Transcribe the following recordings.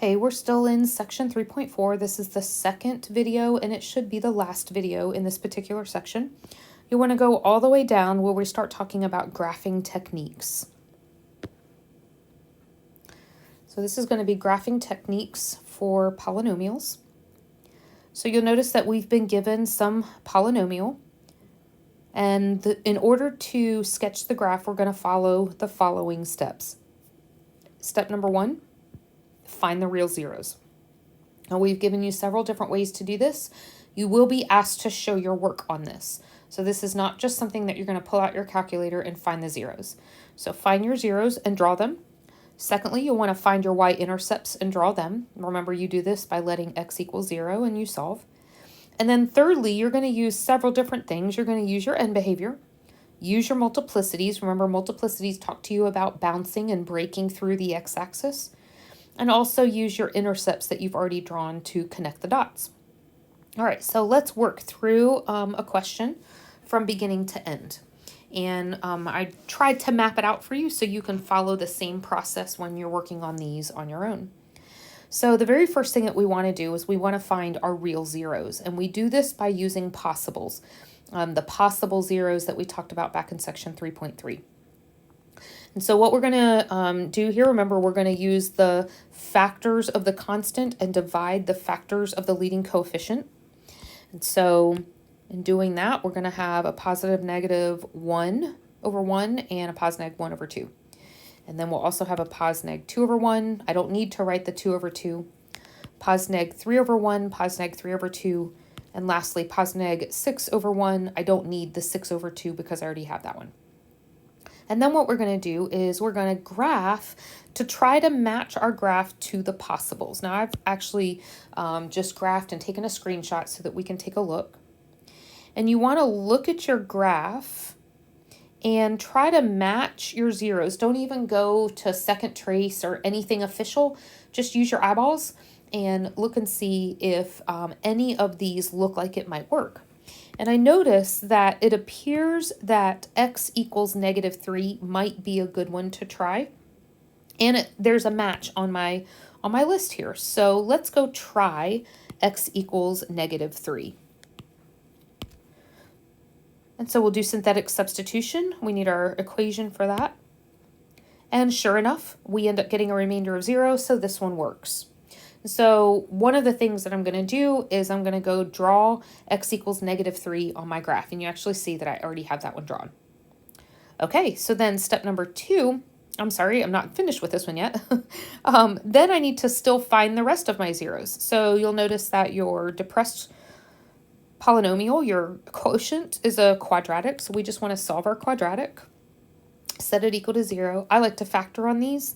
Hey, we're still in section 3.4. This is the second video, and it should be the last video in this particular section. You want to go all the way down where we start talking about graphing techniques. So this is going to be graphing techniques for polynomials. So you'll notice that we've been given some polynomial, and in order to sketch the graph, we're going to follow the following steps. Step number 1. Find the real zeros. Now we've given you several different ways to do this. You will be asked to show your work on this. So this is not just something that you're going to pull out your calculator and find the zeros. So find your zeros and draw them. Secondly, you'll want to find your y-intercepts and draw them. Remember, you do this by letting x equal 0 and you solve. And then thirdly, you're going to use several different things. You're going to use your end behavior, use your multiplicities. Remember, multiplicities talk to you about bouncing and breaking through the x-axis. And also use your intercepts that you've already drawn to connect the dots. All right, so let's work through a question from beginning to end. And I tried to map it out for you so you can follow the same process when you're working on these on your own. So the very first thing that we want to do is we want to find our real zeros. And we do this by using possibles, the possible zeros that we talked about back in section 3.3. And so what we're going to do here, remember, we're going to use the factors of the constant and divide the factors of the leading coefficient. And so in doing that, we're going to have a positive negative 1 over 1 and a positive negative 1 over 2. And then we'll also have a positive negative 2 over 1. I don't need to write the 2 over 2. Positive negative 3 over 1, positive negative 3 over 2. And lastly, positive negative 6 over 1. I don't need the 6 over 2 because I already have that one. And then what we're going to do is we're going to graph to try to match our graph to the possibles. Now I've actually just graphed and taken a screenshot so that we can take a look. And you want to look at your graph and try to match your zeros. Don't even go to second trace or anything official. Just use your eyeballs and look and see if any of these look like it might work. And I notice that it appears that x equals negative 3 might be a good one to try. And there's a match on my list here. So let's go try x equals negative 3. And so we'll do synthetic substitution. We need our equation for that. And sure enough, we end up getting a remainder of 0, so this one works. So one of the things that I'm going to do is I'm going to go draw x equals negative 3 on my graph. And you actually see that I already have that one drawn. Okay, so then step number 2, I'm sorry, I'm not finished with this one yet. Then I need to still find the rest of my zeros. So you'll notice that your depressed polynomial, your quotient, is a quadratic. So we just want to solve our quadratic, set it equal to 0. I like to factor on these.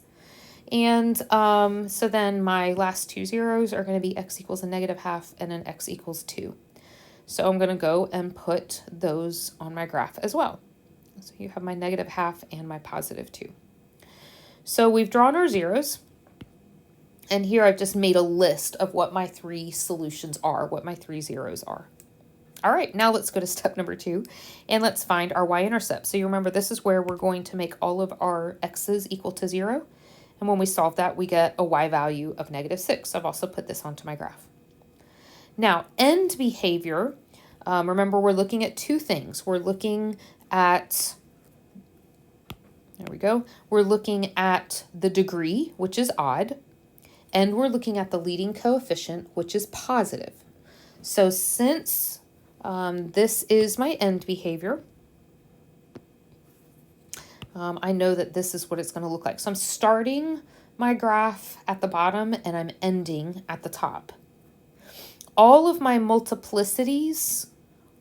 And so then my last two zeros are going to be x equals a negative half and an x equals 2. So I'm going to go and put those on my graph as well. So you have my negative half and my positive 2. So we've drawn our zeros. And here I've just made a list of what my three solutions are, what my three zeros are. All right, now let's go to step number 2 and let's find our y-intercept. So you remember this is where we're going to make all of our x's equal to 0. And when we solve that, we get a y value of negative 6. So I've also put this onto my graph. Now, end behavior, remember we're looking at two things. We're looking at, there we go, we're looking at the degree, which is odd, and we're looking at the leading coefficient, which is positive. So since this is my end behavior, I know that this is what it's going to look like. So I'm starting my graph at the bottom and I'm ending at the top. All of my multiplicities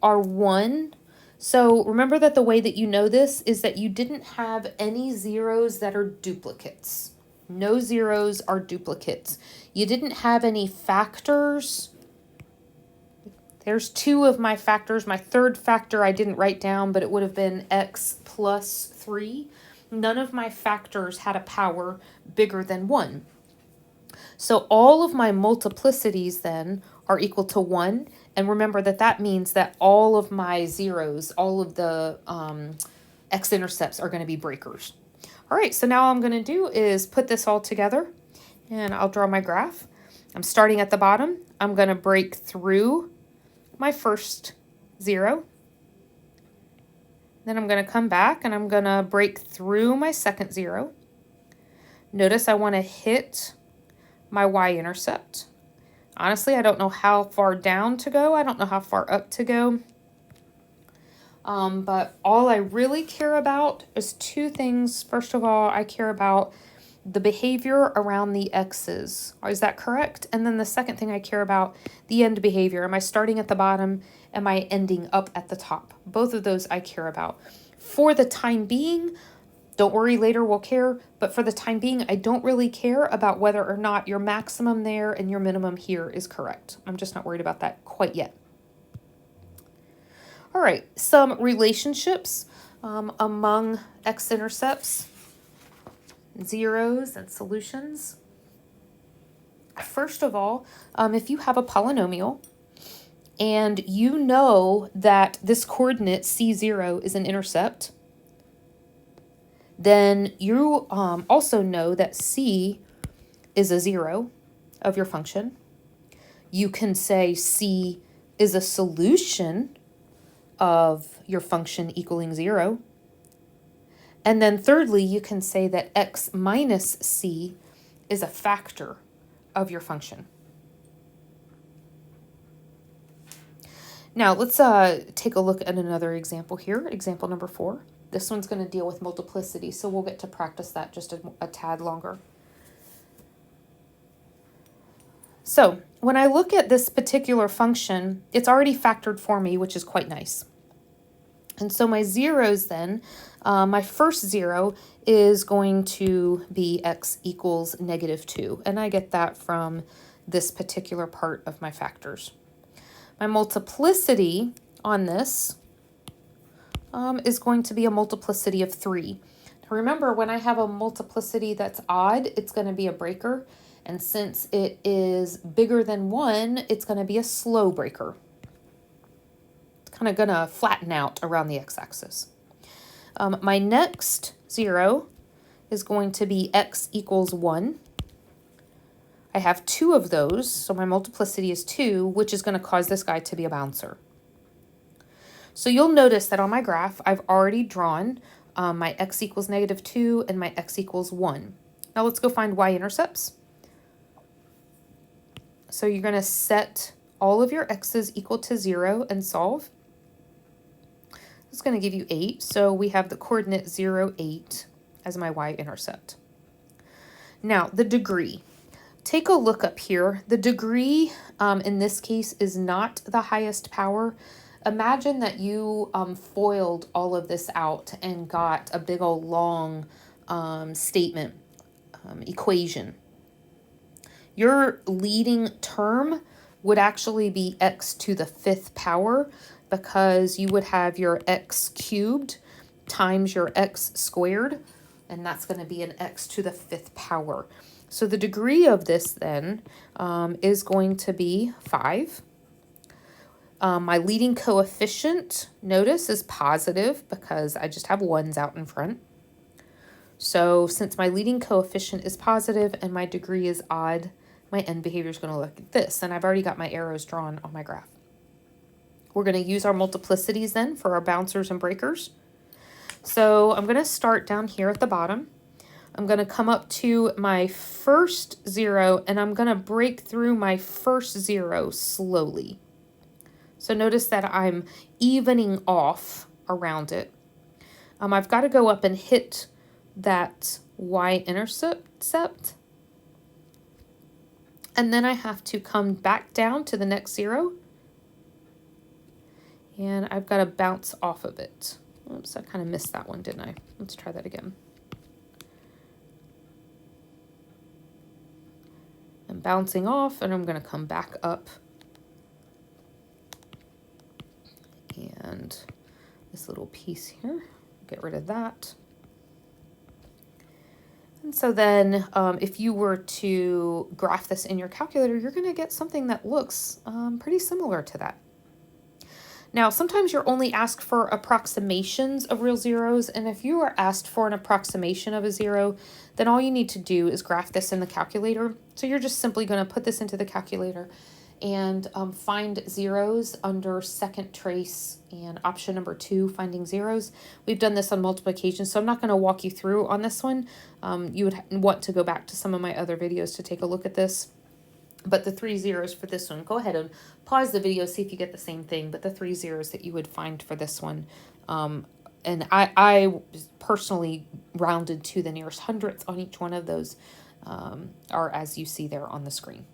are 1. So remember that the way that you know this is that you didn't have any zeros that are duplicates. No zeros are duplicates. You didn't have any factors. There's 2 of my factors. My third factor I didn't write down, but it would have been x plus 3. None of my factors had a power bigger than 1. So all of my multiplicities then are equal to 1. And remember that that means that all of my zeros, all of the x-intercepts are going to be breakers. All right, so now all I'm going to do is put this all together And I'll draw my graph. I'm starting at the bottom. I'm going to break through my first 0. Then I'm going to come back and I'm going to break through my second 0. Notice I want to hit my y-intercept. Honestly, I don't know how far down to go. I don't know how far up to go. But all I really care about is two things. First of all, I care about the behavior around the x's. Is that correct? And then the second thing I care about, the end behavior. Am I starting at the bottom? Am I ending up at the top? Both of those I care about. For the time being, don't worry, later we'll care, but for the time being, I don't really care about whether or not your maximum there and your minimum here is correct. I'm just not worried about that quite yet. All right, some relationships among x-intercepts, zeros, and solutions. First of all, if you have a polynomial and you know that this coordinate C0 is an intercept, then you also know that C is a 0 of your function. You can say C is a solution of your function equaling 0. And then thirdly, you can say that x minus C is a factor of your function. Now let's take a look at another example here, example number 4. This one's going to deal with multiplicity, so we'll get to practice that just a tad longer. So when I look at this particular function, it's already factored for me, which is quite nice. And so my zeros then, my first 0 is going to be x equals -2. And I get that from this particular part of my factors. My multiplicity on this is going to be a multiplicity of 3. Now remember, when I have a multiplicity that's odd, it's going to be a breaker. And since it is bigger than 1, it's going to be a slow breaker. Kind of going to flatten out around the x-axis. My next 0 is going to be x equals 1. I have 2 of those, so my multiplicity is 2, which is going to cause this guy to be a bouncer. So you'll notice that on my graph, I've already drawn my x equals -2 and my x equals 1. Now let's go find y-intercepts. So you're going to set all of your x's equal to 0 and solve. It's going to give you 8, so we have the coordinate 0, 8 as my y-intercept. Now, the degree. Take a look up here. The degree in this case is not the highest power. Imagine that you foiled all of this out and got a big old long statement, equation. Your leading term would actually be x to the 5th power, because you would have your x cubed times your x squared, and that's going to be an x to the 5th power. So the degree of this then is going to be 5. My leading coefficient, notice, is positive because I just have 1s out in front. So since my leading coefficient is positive and my degree is odd, my end behavior is going to look like this, and I've already got my arrows drawn on my graph. We're going to use our multiplicities then for our bouncers and breakers. So I'm going to start down here at the bottom. I'm going to come up to my first 0, and I'm going to break through my first 0 slowly. So notice that I'm evening off around it. I've got to go up and hit that y-intercept. And then I have to come back down to the next 0. And I've got to bounce off of it. Oops, I kind of missed that one, didn't I? Let's try that again. I'm bouncing off, and I'm going to come back up. And this little piece here, get rid of that. And so then if you were to graph this in your calculator, you're going to get something that looks pretty similar to that. Now, sometimes you're only asked for approximations of real zeros, and if you are asked for an approximation of a zero, then all you need to do is graph this in the calculator. So you're just simply going to put this into the calculator and find zeros under second trace and option number 2, finding zeros. We've done this on multiple occasions, so I'm not going to walk you through on this one. You would want to go back to some of my other videos to take a look at this. But the 3 zeros for this one, go ahead and pause the video, see if you get the same thing, but the 3 zeros that you would find for this one. And I personally rounded to the nearest hundredths on each one of those, are as you see there on the screen.